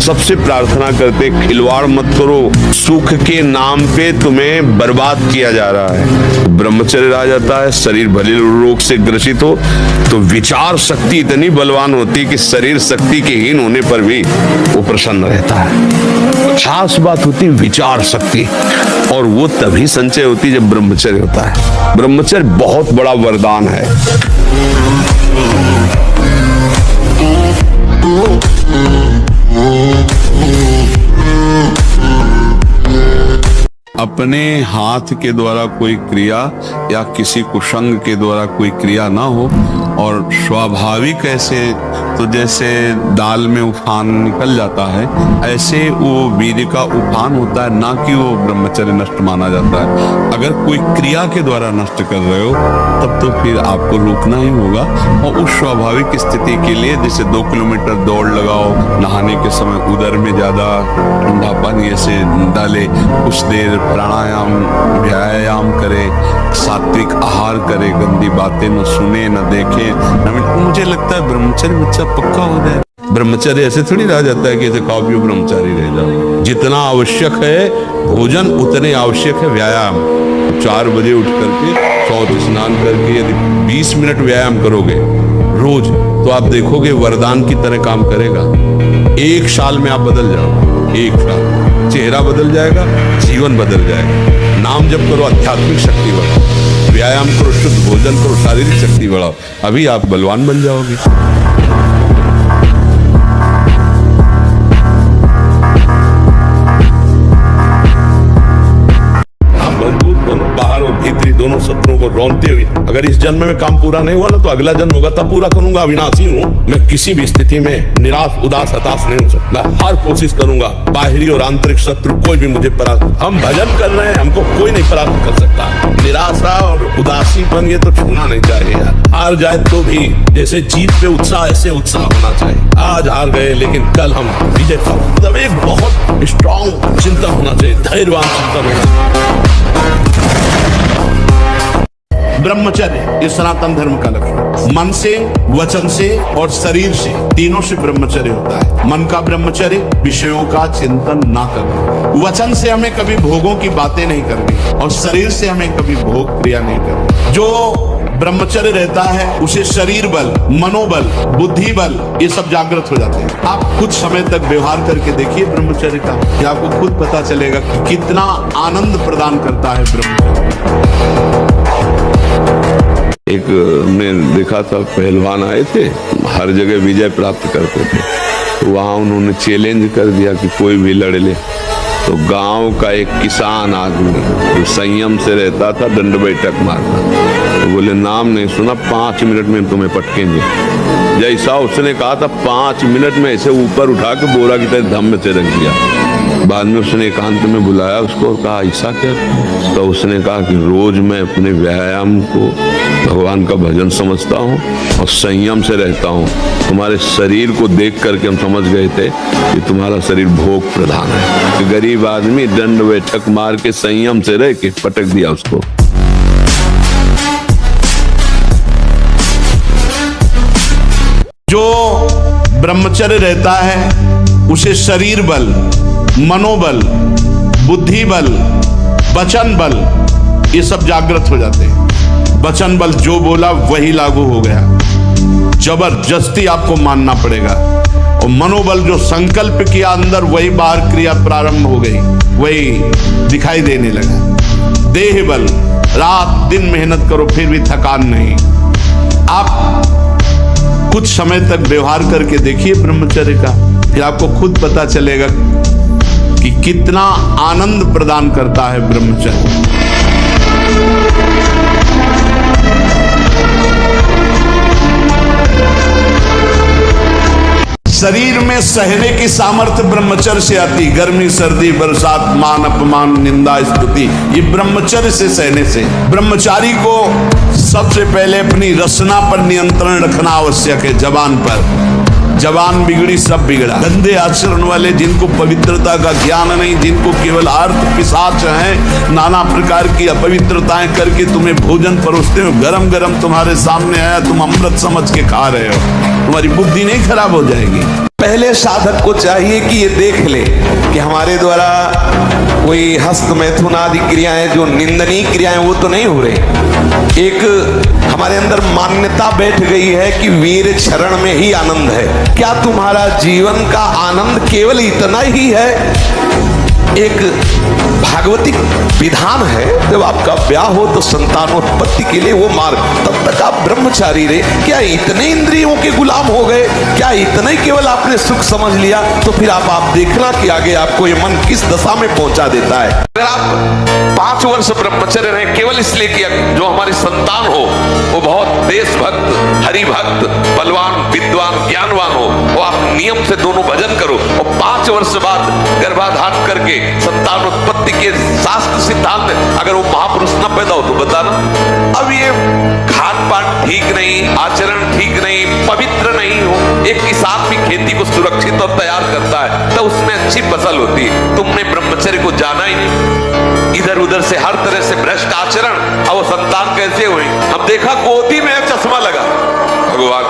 सबसे प्रार्थना करते खिलवाड़ मत करो, सुख के नाम पे तुम्हें बर्बाद किया जा रहा है। ब्रह्मचर्य रह जाता है, शरीर भले रोग से ग्रसित हो तो विचार शक्ति इतनी बलवान होती है कि शरीर शक्ति के हीन होने पर भी वो प्रसन्न रहता है। खास बात होती है विचार शक्ति, और वो तभी संचय होती है जब ब्रह्मचर्य होता है। ब्रह्मचर्य बहुत बड़ा वरदान है। अपने हाथ के द्वारा कोई क्रिया या किसी कुसंग के द्वारा कोई क्रिया ना हो, और स्वाभाविक ऐसे तो जैसे दाल में उफान निकल जाता है, ऐसे वो वीर्य का उफान होता है, ना कि वो ब्रह्मचर्य नष्ट माना जाता है। अगर कोई क्रिया के द्वारा नष्ट कर रहे हो तब तो फिर आपको रुकना ही होगा, और उस स्वाभाविक स्थिति के लिए जैसे 2 किलोमीटर दौड़ लगाओ, नहाने के समय उदर में ज्यादा ठंडा पानी ऐसे डाले, कुछ देर प्राणायाम व्यायाम करे, सात्विक आहार करे, गंदी बातें न सुने न देखे न। मुझे लगता है ब्रह्मचर्य बच्चा पक्का हो जाए। ब्रह्मचर्य ऐसे थोड़ी रह जाता है कि ऐसे खाओ पियो ब्रह्मचारी रह जाओ। जितना आवश्यक है भोजन उतने आवश्यक है व्यायाम। 4 बजे उठ करके शौच स्नान करके यदि 20 मिनट व्यायाम करोगे रोज, तो आप देखोगे वरदान की तरह काम करेगा। 1 साल में आप बदल जाओ, 1 साल चेहरा बदल जाएगा, जीवन बदल जाएगा। नाम जप करो, आध्यात्मिक शक्ति बढ़ाओ, व्यायाम करो, शुद्ध भोजन करो, शारीरिक शक्ति बढ़ाओ, अभी आप बलवान बन जाओगे। बाहर और भीतरी दोनों शत्रुओं को रौंदते हुए, अगर इस जन्म में काम पूरा नहीं हुआ ना तो अगला जन्म होगा तब पूरा करूंगा। अविनाशी हूँ मैं, किसी भी स्थिति में निराश उदास हताश नहीं हो सकता। हर कोशिश करूंगा, बाहरी और आंतरिक शत्रु कोई भी मुझे परास्त, हम भजन कर रहे हैं, हमको कोई नहीं परास्त कर सकता। निराशा और उदासी बन गए तो छूना नहीं चाहिए यार। हार जाए तो भी जैसे जीत पे उत्साह, ऐसे उत्साह होना चाहिए। आज हार गए लेकिन कल हम विजय पाएंगे। मतलब एक बहुत स्ट्रॉन्ग चिंतन होना चाहिए, धैर्यवान चिंतन होना चाहिए। ब्रह्मचर्य ये सनातन धर्म का लक्ष्य। मन से, वचन से और शरीर से, तीनों से ब्रह्मचर्य होता है। मन का ब्रह्मचर्य, विषयों का चिंतन ना करना। वचन से हमें कभी भोगों की बातें नहीं करनी, और शरीर से हमें कभी भोग क्रिया नहीं करनी। जो ब्रह्मचर्य रहता है उसे शरीर बल, मनोबल, बुद्धि बल ये सब जागृत हो जाते हैं। आप कुछ समय तक व्यवहार करके देखिए ब्रह्मचर्य का, कि आपको खुद पता चलेगा कि कितना आनंद प्रदान करता है ब्रह्मचर्य। एक हमने देखा था, पहलवान आए थे, हर जगह विजय प्राप्त करते थे, तो वहां उन्होंने चैलेंज कर दिया कि कोई भी लड़ ले। तो गांव का एक किसान आदमी जो संयम से रहता था, दंड बैठक मारता, तो बोले नाम नहीं सुना, 5 मिनट में तुम्हें पटकेंगे। जैसा उसने कहा था 5 मिनट में ऐसे ऊपर उठा के बोरा की तरह धम्म से रख दिया। बाद में उसने एकांत में बुलाया उसको और कहा ऐसा क्या? तो उसने कहा कि रोज मैं अपने व्यायाम को भगवान का भजन समझता हूँ और संयम से रहता हूँ। तुम्हारे शरीर को देख करके हम समझ गए थे कि तुम्हारा शरीर भोग प्रधान है। कि गरीब आदमी दंड बैठक मार के संयम से रह के पटक दिया उसको। जो ब्रह्मचर्य रहता है उसे शरीर बल, मनोबल, बुद्धि बल, वचन बल ये सब जागृत हो जाते हैं। वचन बल जो बोला वही लागू हो गया, जबरदस्ती आपको मानना पड़ेगा। और मनोबल जो संकल्प किया अंदर वही बाहर क्रिया प्रारंभ हो गई, वही दिखाई देने लगा। देह बल, रात दिन मेहनत करो फिर भी थकान नहीं। आप कुछ समय तक व्यवहार करके देखिए ब्रह्मचर्य का, फिर आपको खुद पता चलेगा कि कितना आनंद प्रदान करता है ब्रह्मचर्य। शरीर में सहने की सामर्थ्य ब्रह्मचर्य से आती। गर्मी, सर्दी, बरसात, मान अपमान, निंदा, स्तुति ये ब्रह्मचर्य से सहने से। ब्रह्मचारी को सबसे पहले अपनी रसना पर नियंत्रण रखना आवश्यक है। जबान पर, जबान बिगड़ी सब बिगड़ा। गंदे आचरण वाले, जिनको पवित्रता का ज्ञान नहीं, जिनको केवल अर्थ पिशाच हैं, नाना प्रकार की अपवित्रताएं करके तुम्हें भोजन परोसते हो, गरम गरम तुम्हारे सामने आया, तुम अमृत समझ के खा रहे हो, तुम्हारी बुद्धि नहीं खराब हो जाएगी। पहले साधक को चाहिए कि ये देख ले कि हमारे द्वारा कोई हस्त मैथुन आदि क्रियाएं जो निंदनीय क्रियाएं वो तो नहीं हो रही। एक हमारे अंदर मान्यता बैठ गई है कि वीर शरण में ही आनंद है। क्या तुम्हारा जीवन का आनंद केवल इतना ही है? एक भागवतिक विधान है, जब आपका ब्याह हो तो संतानोत्पत्ति के लिए वो मार्ग, तब तक आप ब्रह्मचारी रहे। क्या इतने इंद्रियों के गुलाम हो गए? क्या इतने केवल आपने सुख समझ लिया? तो फिर आप देखना कि आगे आपको ये मन किस दशा में पहुंचा देता है। अगर आप 5 वर्ष ब्रह्मचर्य रहे केवल इसलिए कि जो हमारी संतान हो वो बहुत देशभक्त, हरिभक्त, बलवान, विद्वान, ज्ञानवान हो, वो आप नियम से दोनों भजन करो और 5 वर्ष बाद गर्भाधान करके संतान उत्पत्ति के शास्त्र सिद्धांत में अगर वो महापुरुष न पैदा हो तो बताना। अब ये खान पान ठीक नहीं, आचरण ठीक नहीं, पवित्र नहीं हो। एक किसान भी खेती को सुरक्षित और तैयार करता है तो उसमें अच्छी फसल होती है। तुमने ब्रह्मचर्य को जाना ही नहीं, इधर उधर से हर तरह से भ्रष्ट आचरण, अब वो संतान कैसे हुई? हम देखा गोदी में चश्मा लगा, भगवान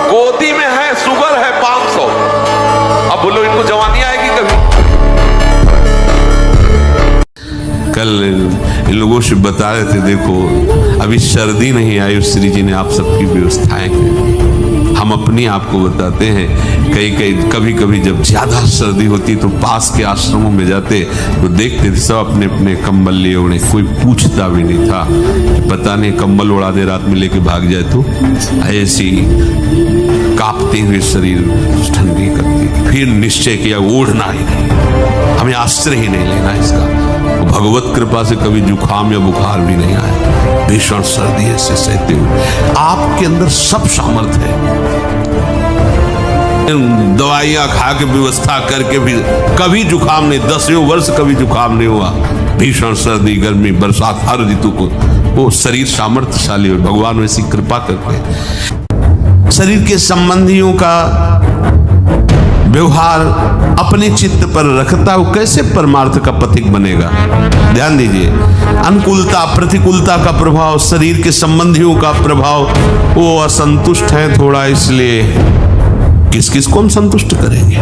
गोदी में है, शुगर है 500। अब बोलो इनको जवानी आएगी कभी? कल इन लोगों से बता रहे थे, देखो अभी सर्दी नहीं आई, श्री जी ने आप सबकी व्यवस्थाएं की। हम अपने आप को बताते हैं, कभी कभी जब ज्यादा सर्दी होती तो पास के आश्रमों में जाते तो देखते थे सब अपने अपने कंबल लिए ओढ़े, कोई पूछता भी नहीं था। पता नहीं कंबल उड़ा दे रात में लेके भाग जाए तो ऐसी कांपते हुए शरीर ठंडी करती। फिर निश्चय किया ओढ़ना ही नहीं, हमें आश्रय ही नहीं लेना इसका। भगवत कृपा से कभी जुखाम या बुखार भी नहीं आया। भीषण सर्दी ऐसे सहते हुए आपके अंदर सब सामर्थ्य है। दवाइयां खा के व्यवस्था करके भी कभी जुखाम नहीं, 10 वर्ष कभी जुखाम नहीं हुआ। भीषण सर्दी, गर्मी, बरसात, हर ऋतु को वो शरीर सामर्थ्यशाली हो। भगवान वैसी कृपा करते हैं। शरीर के संबंधियों का व्यवहार अपने चित्त पर रखता है, वो कैसे परमार्थ का पथिक बनेगा? ध्यान दीजिए, अनुकूलता प्रतिकूलता का प्रभाव, शरीर के संबंधियों का प्रभाव, वो असंतुष्ट है थोड़ा, इसलिए किस किस को हम संतुष्ट करेंगे?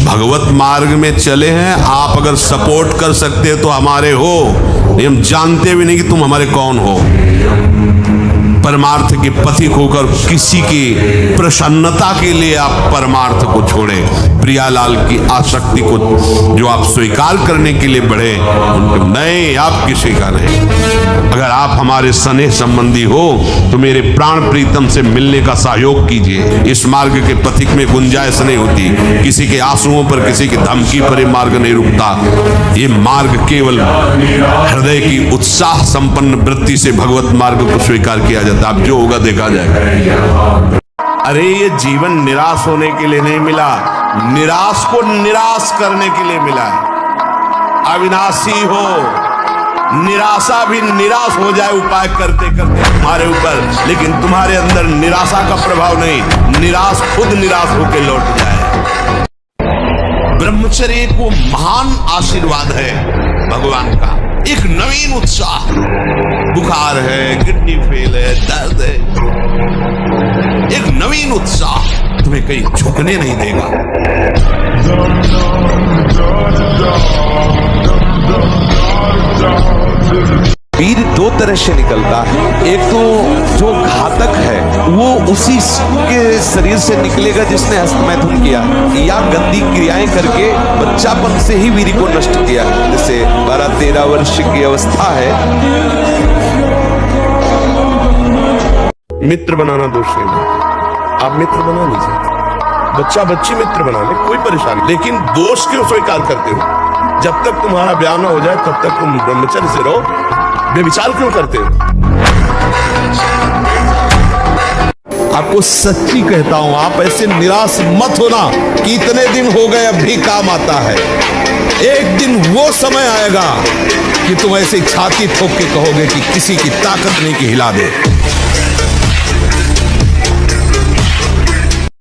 भगवत मार्ग में चले हैं, आप अगर सपोर्ट कर सकते हैं तो हमारे हो, हम जानते भी नहीं कि तुम हमारे कौन हो। परमार्थ के पथिक होकर किसी की प्रसन्नता के लिए आप परमार्थ को छोड़े, प्रियालाल की आसक्ति को जो आप स्वीकार करने के लिए बढ़े, उनके नहीं, आप किसी का नहीं। अगर आप हमारे स्नेह संबंधी हो तो मेरे प्राण प्रीतम से मिलने का सहयोग कीजिए। इस मार्ग के पथिक में गुंजाइश नहीं होती, किसी के आंसुओं पर, किसी की धमकी पर ये मार्ग नहीं रुकता। ये मार्ग केवल हृदय की उत्साह संपन्न वृत्ति से भगवत मार्ग को स्वीकार किया जाता। अब जो होगा देखा जाएगा। अरे ये जीवन निराश होने के लिए नहीं मिला, निराश को निराश करने के लिए मिला है। अविनाशी हो, निराशा भी निराश हो जाए उपाय करते करते तुम्हारे ऊपर, लेकिन तुम्हारे अंदर निराशा का प्रभाव नहीं, निराश खुद निराश होकर लौट जाए। ब्रह्मचर्य को महान आशीर्वाद है भगवान का। एक नवीन उत्साह, बुखार है, किडनी फेल है, दर्द है, एक नवीन उत्साह तुम्हें कहीं झुकने नहीं देगा। वीर दो तरह से निकलता है, एक तो जो घातक है वो उसी के शरीर से निकलेगा जिसने हस्तमैथुन किया या गंदी क्रियाएं करके बच्चापन से ही वीर को नष्ट किया। जैसे 12-13 वर्ष की अवस्था है। मित्र बनाना दोष नहीं, आप मित्र बना लीजिए, बच्चा बच्ची मित्र बना ले, कोई परेशानी, लेकिन दोष क्यों स्वीकार करते हो? जब तक तुम्हारा ब्याह न हो जाए तब तक तुम ब्रह्मचर्य से रहो, बेविचार क्यों करते हो? आपको सच्ची कहता हूं, आप ऐसे निराश मत होना कि इतने दिन हो गए अब भी काम आता है। एक दिन वो समय आएगा कि कि तुम ऐसे छाती ठोक के कहोगे कि किसी की ताकत नहीं कि हिला दे।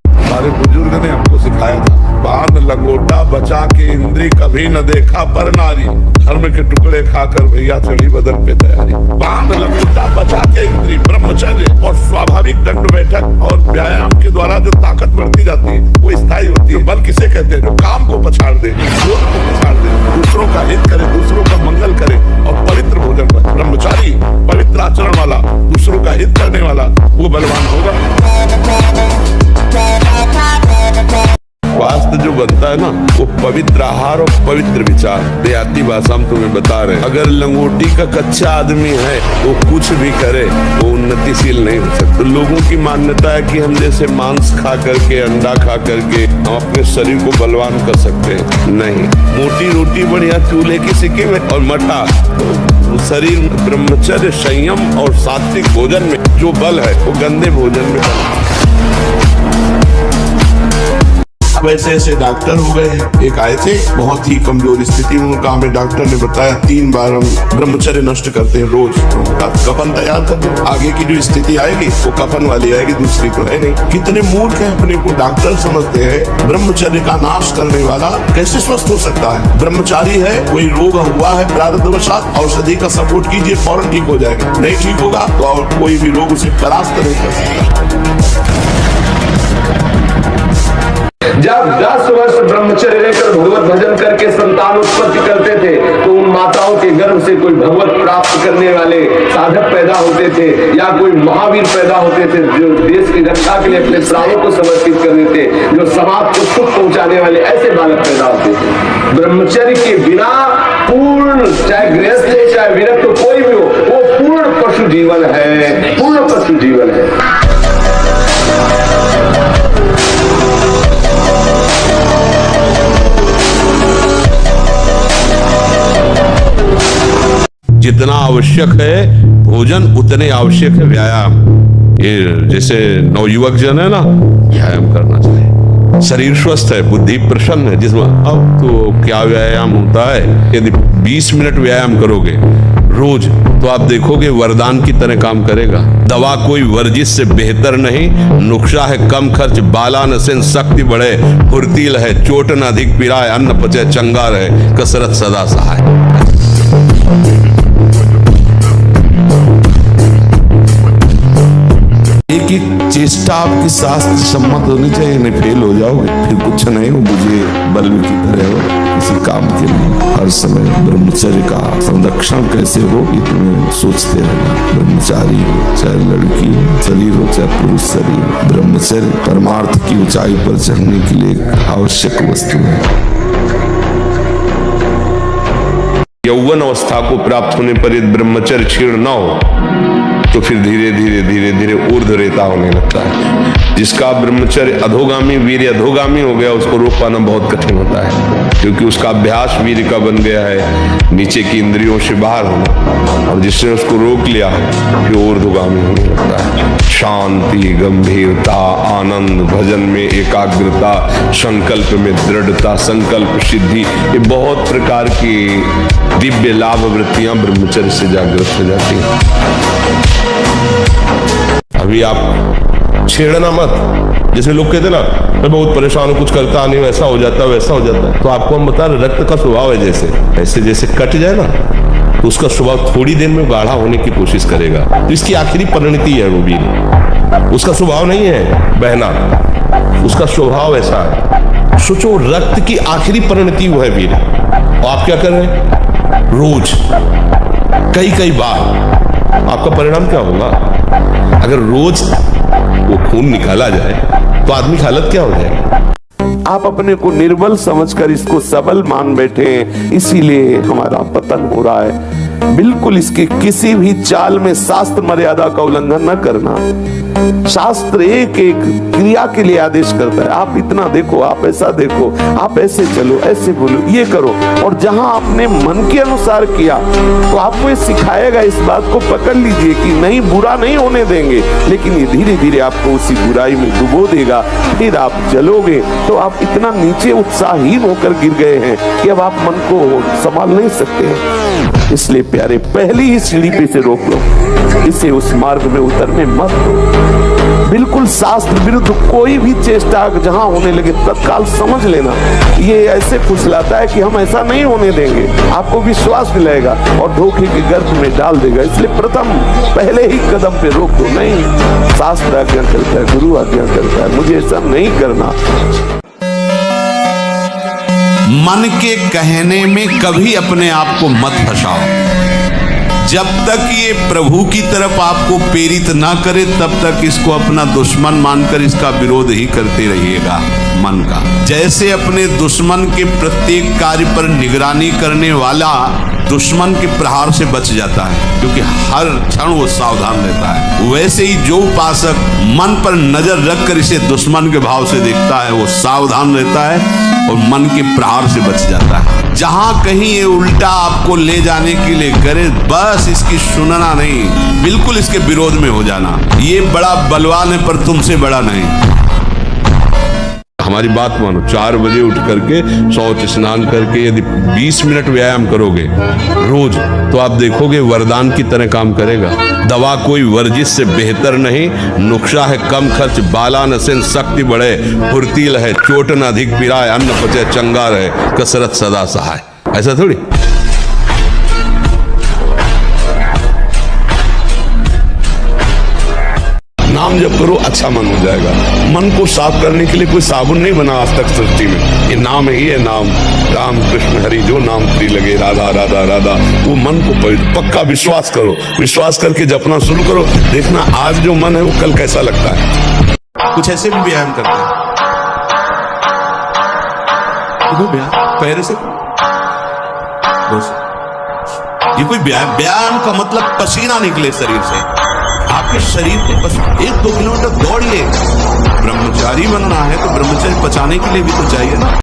हमारे बुजुर्ग ने हमको सिखाया था, बाण लंगोटा बचा के इंद्री कभी न देखा पर नारी, धर्म के टुकड़े खाकर भैया चढ़ी बदन पे तैयारी। बाण लंगोटा बचा के इंद्री, ब्रह्मचर्य और स्वाभाविक दंड बैठक और व्यायाम के द्वारा जो ताकत बढ़ती जाती है वो स्थायी होती है। बल किसे कहते हैं? जो काम को पछाड़ दे, क्रोध को पछाड़ दे, दूसरों का हित करे, दूसरों का मंगल करे और पवित्र भोजन करे। ब्रह्मचारी पवित्र आचरण वाला, दूसरों का हित करने वाला, वो बलवान होगा। स्वास्थ्य जो बनता है ना, वो पवित्र आहार और पवित्र विचार। देहाती भाषा में तुम्हें बता रहे हैं, अगर लंगोटी का कच्चा आदमी है वो कुछ भी करे वो उन्नतिशील नहीं हो सकता। तो लोगों की मान्यता है कि हम जैसे मांस खा करके, अंडा खा करके हम अपने शरीर को बलवान कर सकते हैं। नहीं, मोटी रोटी बढ़िया चूल्हे की सिक्की में और मठा शरीर। ब्रह्मचर्य, संयम और सात्विक भोजन में जो बल है वो गंदे भोजन में अब ऐसे ऐसे डॉक्टर हो गए। एक आए थे बहुत ही कमजोर स्थिति में, उनका हमें डॉक्टर ने बताया 3 बार हम ब्रह्मचर्य नष्ट करते हैं रोज। कफन तैयार कर दो, आगे की जो स्थिति आएगी वो कफन वाली आएगी, दूसरी तो है नहीं। कितने मूर्ख हैं, अपने को डॉक्टर समझते हैं। ब्रह्मचर्य का नाश करने वाला कैसे स्वस्थ हो सकता है? ब्रह्मचारी है, कोई रोग हुआ है प्रारब्धवशात, औषधि का सपोर्ट कीजिए, फौरन ठीक हो जाएगा। नहीं ठीक होगा तो और कोई भी रोग उसे परास्त नहीं कर सकता। जब 10 वर्ष ब्रह्मचर्य रहकर भगवत भजन करके संतान उत्पत्ति करते थे तो उन माताओं के गर्भ से कोई भगवत प्राप्त करने वाले साधक पैदा होते थे या कोई महावीर पैदा होते थे जो देश की रक्षा के लिए अपने प्राणों को समर्पित कर देते, जो समाज को सुख पहुंचाने वाले ऐसे बालक पैदा होते थे। ब्रह्मचर्य के बिना पूर्ण, चाहे गृहस्थ हो चाहे विरक्त हो, कोई भी हो, वो पूर्ण पशु जीवन है, पूर्ण पशु जीवन है। जितना आवश्यक है भोजन उतने आवश्यक है व्यायाम। ये जैसे नवयुवक जन है ना, व्यायाम करना चाहिए। शरीर स्वस्थ है, बुद्धि प्रसन्न है, जिसमें अब तो क्या व्यायाम होता है। यदि 20 मिनट व्यायाम करोगे रोज तो आप देखोगे वरदान की तरह काम करेगा। दवा कोई वर्जिश से बेहतर नहीं, नुस्खा है कम खर्च, बाला नसेन शक्ति बढ़े, फुर्तील है, चोट न अधिक पीड़ाए, अन्न पचे चंगा रहे, कसरत सदा सहाय। एक एक चेष्टा आपकी शास्त्र सम्मत होनी चाहिए, नहीं फेल हो जाओगे फिर कुछ नहीं हो, मुझे बल्ब की तरह हो किसी काम के लिए। हर समय ब्रह्मचर्य का संरक्षण कैसे हो ये तुम्हें सोचते रहना। ब्रह्मचारी हो चाहे लड़की हो, शरीर हो चाहे पुरुष शरीर हो, ब्रह्मचर्य परमार्थ की ऊंचाई पर चढ़ने के लिए एक आवश्यक वस्तु है। यौवन अवस्था को प्राप्त होने पर यदि ब्रह्मचर्य क्षीण न हो तो फिर धीरे धीरे धीरे धीरे ऊर्ध्व रेता होने लगता है। जिसका ब्रह्मचर्य अधोगामी, वीर्य अधोगामी हो गया, उसको रोक पाना बहुत कठिन होता है, क्योंकि उसका अभ्यास वीर्य का बन गया है नीचे की इंद्रियों से बाहर होना, और जिसने उसको रोक लिया फिर ऊर्ध्वगामी होने लगता है। शांति, गंभीरता, आनंद, भजन में एकाग्रता, संकल्प में दृढ़ता, संकल्प सिद्धि, ये बहुत प्रकार की दिव्य लाभ वृत्तियां ब्रह्मचर्य से जागृत हो जाती हैं। अभी आप छेड़ना मत। जैसे लोग कहते ना मैं बहुत परेशान हूं, कुछ करता नहीं, वैसा हो जाता है वैसा हो जाता है। तो आपको हम बता रहे रक्त का स्वभाव है, जैसे जैसे कट जाए ना तो उसका स्वभाव थोड़ी देर में गाढ़ा होने की कोशिश करेगा। तो इसकी आखिरी परिणति है वो वीर, उसका स्वभाव नहीं है बहना, उसका स्वभाव ऐसा है। सोचो रक्त की आखिरी परिणति वो है वीर, और आप क्या कर रहे हैं रोज कई बार, आपका परिणाम क्या होगा? अगर रोज वो खून निकाला जाए तो आदमी की हालत क्या हो जाएगी? आप अपने को निर्बल समझकर इसको सबल मान बैठे हैं, इसीलिए हमारा पतन हो रहा है। बिल्कुल इसके किसी भी चाल में शास्त्र मर्यादा का उल्लंघन न करना। शास्त्र एक एक क्रिया के लिए आदेश करता है, आप इतना देखो, आप ऐसा देखो, आप ऐसे चलो, ऐसे बोलो, ये करो। और जहां आपने मन के अनुसार किया तो आपको ये सिखाएगा, इस बात को पकड़ लीजिए कि नहीं, बुरा नहीं होने देंगे, लेकिन ये धीरे धीरे आपको उसी बुराई में डुबो देगा। फिर आप चलोगे तो आप इतना नीचे उत्साहहीन होकर गिर गए हैं कि अब आप मन को संभाल नहीं सकते हैं। इसलिए प्यारे, पहली ही सीढ़ी पे से रोक लो, इसे उस मार्ग में उतरने मत दो। बिल्कुल शास्त्र विरुद्ध कोई भी चेष्टा जहां होने लगे तत्काल समझ लेना ये ऐसे फुसलाता है कि हम ऐसा नहीं होने देंगे, आपको विश्वास दिलाएगा और धोखे के गर्भ में डाल देगा। इसलिए प्रथम पहले ही कदम पे रोक दो। नहीं, शास्त्र आज्ञा करता है, गुरु आज्ञा करता है, मुझे ऐसा नहीं करना। मन के कहने में कभी अपने आप को मत फंसाओ। जब तक ये प्रभु की तरफ आपको प्रेरित ना करे तब तक इसको अपना दुश्मन मानकर इसका विरोध ही करते रहिएगा। मन का जैसे अपने दुश्मन के प्रत्येक कार्य पर निगरानी करने वाला दुश्मन के प्रहार से बच जाता है, क्योंकि हर क्षण वो सावधान रहता है, वैसे ही जो उपासक मन पर नजर रखकर इसे दुश्मन के भाव से देखता है वो सावधान रहता है और मन के प्रहार से बच जाता है। जहां कहीं ये उल्टा आपको ले जाने के लिए करे, बस इसकी सुनना नहीं, बिल्कुल इसके विरोध में हो जाना। ये बड़ा बलवान है पर तुमसे बड़ा नहीं। हमारी बात मानो, 4 बजे उठ करके शौच स्नान करके यदि 20 मिनट व्यायाम करोगे रोज, तो आप देखोगे वरदान की तरह काम करेगा। दवा कोई वर्जिश से बेहतर नहीं, नुक्शा है कम खर्च, बाला नसेन शक्ति बढ़े, फुर्तील है चोट न अधिक पिराए, अन्न पचे चंगा रहे, कसरत सदा सहाय। ऐसा थोड़ी। नाम जब करो अच्छा मन हो जाएगा। मन को साफ करने के लिए कोई साबुन नहीं बना आज तक सृष्टि में, ये नाम ही है नाम। राम कृष्ण हरि जो नाम प्रिय लगे, राधा राधा राधा, वो मन को पक्का विश्वास करो। विश्वास करके जपना शुरू करो, देखना आज जो मन है वो कल कैसा लगता है। कुछ ऐसे भी व्यायाम करते हैं, पैर से ये कोई व्यायाम का मतलब पसीना निकले शरीर से, आपके शरीर को 1-2 किलोमीटर दौड़िए। ब्रह्मचारी बनना है तो ब्रह्मचर्य बचाने के लिए भी तो चाहिए ना।